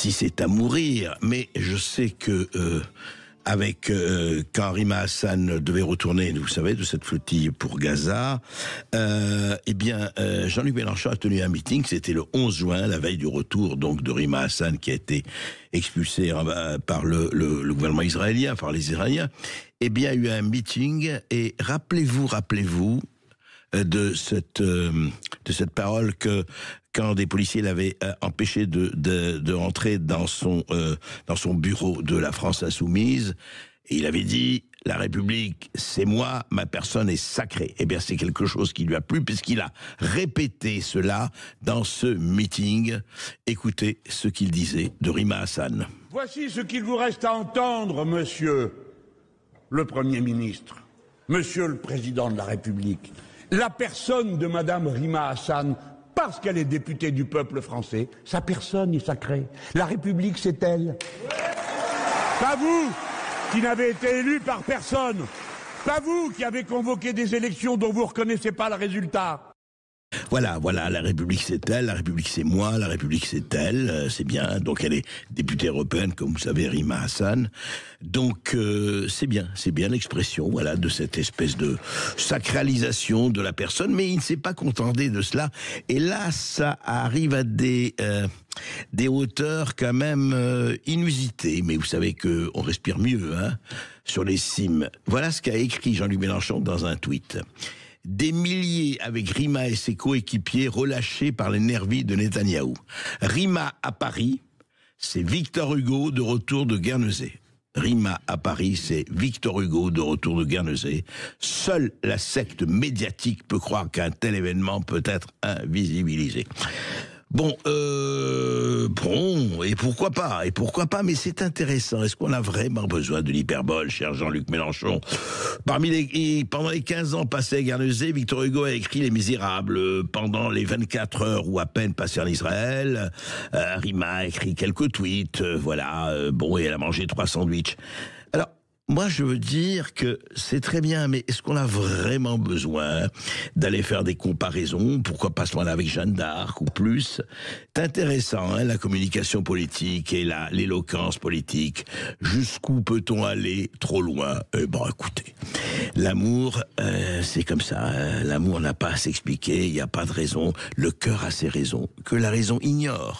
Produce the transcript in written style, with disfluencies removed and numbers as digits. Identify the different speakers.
Speaker 1: si c'est à mourir. Mais je sais que quand Rima Hassan devait retourner, vous savez, de cette flottille pour Gaza, Jean-Luc Mélenchon a tenu un meeting. C'était le 11 juin, la veille du retour donc de Rima Hassan, qui a été expulsé par le gouvernement israélien, par les Israéliens. Eh bien, il y a eu un meeting et rappelez-vous de cette parole que quand des policiers l'avaient empêché de rentrer dans son bureau de la France Insoumise, et il avait dit: la République, c'est moi, ma personne est sacrée. Eh bien, c'est quelque chose qui lui a plu, puisqu'il a répété cela dans ce meeting. Écoutez ce qu'il disait de Rima Hassan.
Speaker 2: Voici ce qu'il vous reste à entendre, monsieur le Premier ministre, monsieur le Président de la République. La personne de Madame Rima Hassan, parce qu'elle est députée du peuple français, sa personne est sacrée. La République, c'est elle. Pas vous, qui n'avez été élu par personne. Pas vous, qui avez convoqué des élections dont vous ne reconnaissez pas le résultat.
Speaker 1: Voilà, la République c'est elle, la République c'est moi, la République c'est elle, c'est bien. Donc elle est députée européenne, comme vous savez, Rima Hassan. Donc c'est bien l'expression, voilà, de cette espèce de sacralisation de la personne. Mais il ne s'est pas contenté de cela. Et là, ça arrive à des hauteurs quand même inusitées. Mais vous savez que on respire mieux, sur les cimes. Voilà ce qu'a écrit Jean-Luc Mélenchon dans un tweet. Des milliers avec Rima et ses coéquipiers relâchés par les nervis de Netanyahou. Rima à Paris, c'est Victor Hugo de retour de Guernesey. Rima à Paris, c'est Victor Hugo de retour de Guernesey. Seule la secte médiatique peut croire qu'un tel événement peut être invisibilisé. Bon, et pourquoi pas, mais c'est intéressant. Est-ce qu'on a vraiment besoin de l'hyperbole, cher Jean-Luc Mélenchon? Pendant les 15 ans passés à Guernesey, Victor Hugo a écrit Les Misérables. Pendant les 24 heures ou à peine passées en Israël, Rima a écrit quelques tweets, et elle a mangé 3 sandwichs. Alors, moi, je veux dire que c'est très bien, mais est-ce qu'on a vraiment besoin d'aller faire des comparaisons? Pourquoi pas là avec Jeanne d'Arc ou plus? C'est intéressant, la communication politique et l'éloquence politique. Jusqu'où peut-on aller trop loin? Écoutez, l'amour, c'est comme ça. L'amour n'a pas à s'expliquer, il n'y a pas de raison. Le cœur a ses raisons, que la raison ignore.